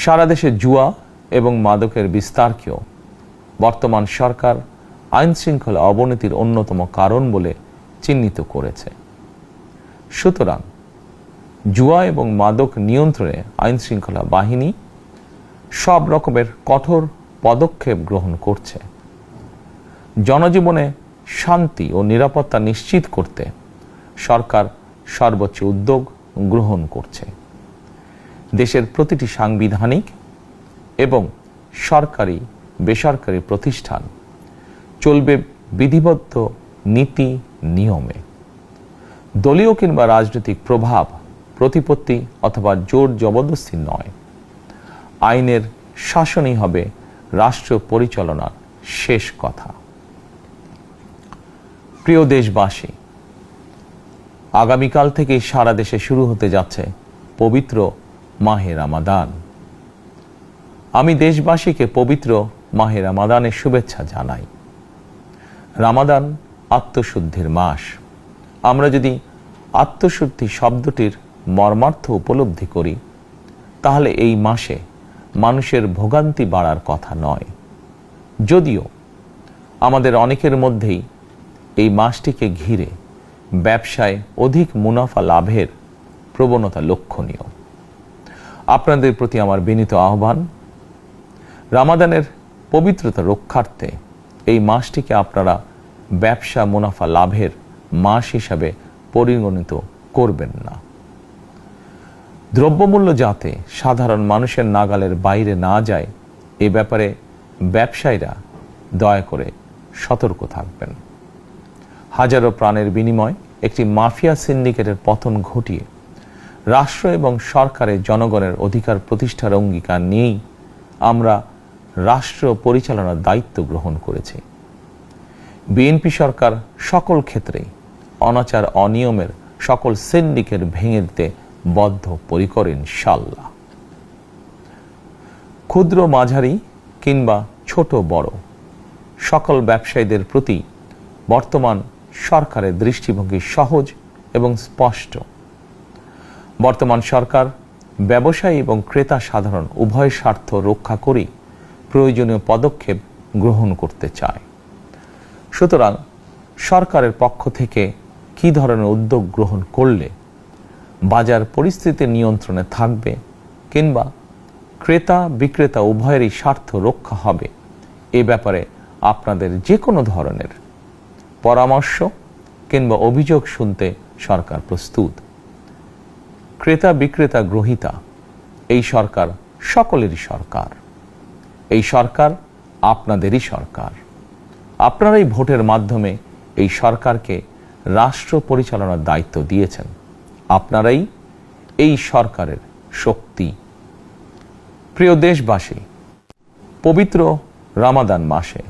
সারা দেশে জুয়া এবং মাদকের বিস্তারকেও বর্তমান সরকার আইন শৃঙ্খলা অবনতির অন্যতম কারণ বলে চিহ্নিত করেছে। সুতরাং জুয়া এবং মাদক নিয়ন্ত্রণে আইন শৃঙ্খলা বাহিনী সব রকমের কঠোর পদক্ষেপ গ্রহণ করছে। জনজীবনে শান্তি ও নিরাপত্তা নিশ্চিত করতে সরকার সর্বোচ্চ উদ্যোগ গ্রহণ করছে। দেশের প্রতিটি সাংবিধানিক এবং সরকারি বেসরকারি প্রতিষ্ঠান চলবে বিধিবদ্ধ নীতি নিয়মে। দলীয় কিংবা রাজনৈতিক প্রভাব প্রতিপত্তি অথবা জোর জবরদস্তি নয়। আইনের শাসনই হবে রাষ্ট্র পরিচালনার শেষ কথা। প্রিয় দেশবাসী, আগামীকাল থেকে সারা দেশে শুরু হতে যাচ্ছে পবিত্র মাহে রমাদান। আমি দেশবাসীকে পবিত্র মাহে রমাদানের শুভেচ্ছা জানাই। রমাদান আত্মশুদ্ধির মাস। আমরা যদি আত্মশুদ্ধি শব্দটির মর্মার্থ উপলব্ধি করি, তাহলে এই মাসে মানুষের ভোগান্তি বাড়ার কথা নয়। যদিও আমাদের অনেকের মধ্যেই এই মাসটিকে ঘিরে ব্যবসায় অধিক মুনাফা লাভের প্রবণতা লক্ষণীয়। আপনাদের প্রতি আমার বিনীত আহ্বান, রমাদানের পবিত্রতা রক্ষার্থে এই মাসটিকে আপনারা ব্যবসা মুনাফা লাভের মাস হিসাবে পরিগণিত করবেন না। দ্রব্যমূল্য যাতে সাধারণ মানুষের নাগালের বাইরে না যায়, এ ব্যাপারে ব্যবসায়ীরা দয়া করে সতর্ক থাকবেন। হাজারো প্রাণের বিনিময় একটি মাফিয়া সিন্ডিকেটের পতন ঘটিয়ে রাষ্ট্র এবং সরকারের জনগণের অধিকার প্রতিষ্ঠার অঙ্গীকার নিয়েই আমরা রাষ্ট্র পরিচালনার দায়িত্ব গ্রহণ করেছি। বিএনপি সরকার সকল ক্ষেত্রেই অনাচার অনিয়মের সকল সিন্ডিকেট ভেঙে দিতে বদ্ধপরিকর ইনশাআল্লাহ। ক্ষুদ্র মাঝারি কিংবা ছোট বড় সকল ব্যবসায়ীদের প্রতি বর্তমান সরকারের দৃষ্টিভঙ্গি সহজ এবং স্পষ্ট। বর্তমান সরকার ব্যবসায়ী এবং ক্রেতা সাধারণ উভয় স্বার্থ রক্ষা করেই প্রয়োজনীয় পদক্ষেপ গ্রহণ করতে চায়। সুতরাং সরকারের পক্ষ থেকে কী ধরনের উদ্যোগ গ্রহণ করলে বাজার পরিস্থিতি নিয়ন্ত্রণে থাকবে কিংবা ক্রেতা বিক্রেতা উভয়েরই স্বার্থ রক্ষা হবে, এ ব্যাপারে আপনাদের যে কোনো ধরনের পরামর্শ কিংবা অভিযোগ শুনতে সরকার প্রস্তুত। ক্রেতা বিক্রেতা গ্রহীতা এই সরকার সকলেরই সরকার। এই সরকার আপনাদেরই সরকার। আপনারাই ভোটের মাধ্যমে এই সরকারকে রাষ্ট্র পরিচালনার দায়িত্ব দিয়েছেন। আপনারাই এই সরকারের শক্তি। প্রিয় দেশবাসী, পবিত্র রমাদান মাসে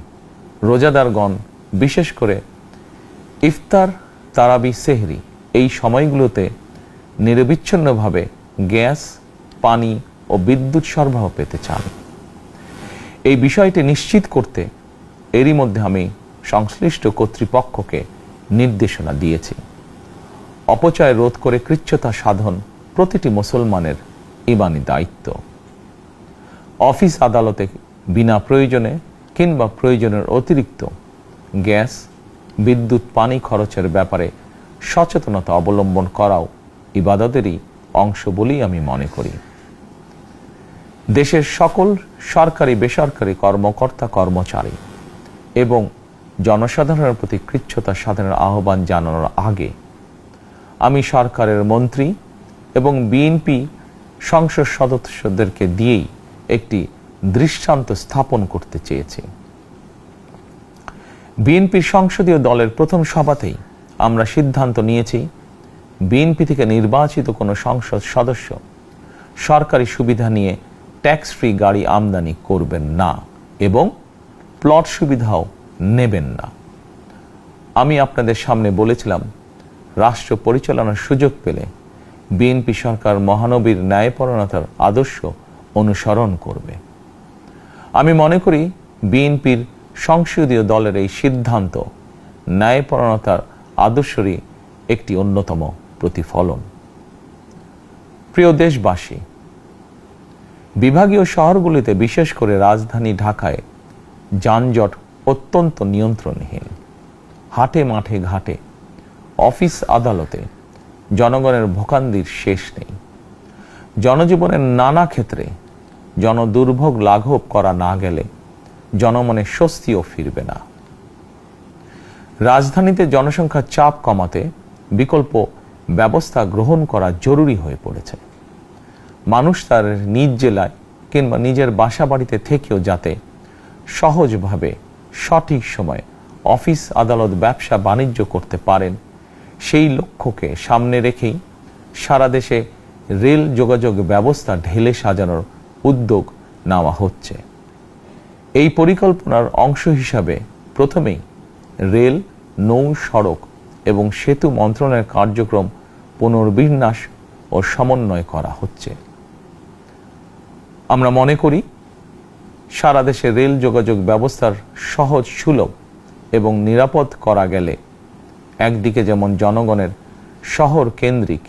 রোজাদারগণ বিশেষ করে ইফতার, তারাবি, সেহরি এই সময়গুলোতে নিরবিচ্ছিন্নভাবে গ্যাস, পানি ও বিদ্যুৎ সরবরাহ পেতে চান। এই বিষয়টি নিশ্চিত করতে এরই মধ্যে আমি সংশ্লিষ্ট কর্তৃপক্ষকে নির্দেশনা দিয়েছি। অপচয় রোধ করে কৃচ্ছ্রতা সাধন প্রতিটি মুসলমানের ঈমানি দায়িত্ব। অফিস আদালতে বিনা প্রয়োজনে কিংবা প্রয়োজনের অতিরিক্ত গ্যাস, বিদ্যুৎ, পানি খরচের ব্যাপারে সচেতনতা অবলম্বন করাও ইবাদতেরই অংশ বলেই আমি মনে করি। দেশের সকল সরকারি বেসরকারি কর্মকর্তা কর্মচারী এবং জনসাধারণের প্রতি কৃচ্ছ্রতা সাধনের আহ্বান জানানোর আগে আমি সরকারের মন্ত্রী এবং বিএনপি সংসদ সদস্যদেরকে দিয়েই একটি দৃষ্টান্ত স্থাপন করতে চেয়েছি। বিএনপির সংসদীয় দলের প্রথম সভাতেই আমরা সিদ্ধান্ত নিয়েছি, বিএনপি থেকে নির্বাচিত কোনো সংসদ সদস্য সরকারি সুবিধা নিয়ে ট্যাক্স ফ্রি গাড়ি আমদানি করবেন না এবং প্লট সুবিধাও নেবেন না। আমি আপনাদের সামনে বলেছিলাম, রাষ্ট্র পরিচালনার সুযোগ পেলে বিএনপি সরকার মহানবীর ন্যায়পরায়ণতার আদর্শ অনুসরণ করবে। আমি মনে করি বিএনপির সংসদীয় দলের এই সিদ্ধান্ত ন্যায়পরায়ণতার আদর্শেরই একটি অন্যতম প্রতিফলন। প্রিয় দেশবাসী, বিভাগীয় শহরগুলিতে, বিশেষ করে রাজধানী ঢাকায়, যানজট অত্যন্ত নিয়ন্ত্রণহীন। হাটে মাঠে ঘাটে, অফিস আদালতে জনগণের ভোগান্তির শেষ নেই। জনজীবনের নানা ক্ষেত্রে জনদুর্ভোগ লাঘব করা না গেলে জনমনে স্বস্তিও ফিরবে না। রাজধানীতে জনসংখ্যার চাপ কমাতে বিকল্প ব্যবস্থা গ্রহণ করা জরুরি হয়ে পড়েছে। মানুষ তার নিজ জেলায় কিংবা নিজের বাসা বাড়িতে থেকেও যাতে সহজভাবে সঠিক সময়ে অফিস আদালত ব্যবসা বাণিজ্য করতে পারেন, সেই লক্ষ্যকে সামনে রেখেই সারা দেশে রেল যোগাযোগ ব্যবস্থা ঢেলে সাজানোর উদ্যোগ নেওয়া হচ্ছে। এই পরিকল্পনার অংশ হিসাবে প্রথমেই রেল, নৌ, সড়ক এবং সেতু মন্ত্রণালয়ের কার্যক্রম পুনর্বিন্যাস ও সমন্বয় করা হচ্ছে। আমরা মনে করি সারা দেশে রেল যোগাযোগ ব্যবস্থার সহজ, সুলভ এবং নিরাপদ করা গেলে একদিকে যেমন জনগণের শহর কেন্দ্রিক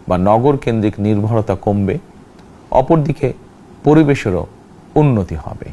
বা নগর কেন্দ্রিক নির্ভরতা কমবে, অপরদিকে পরিবেশেরও উন্নতি হবে।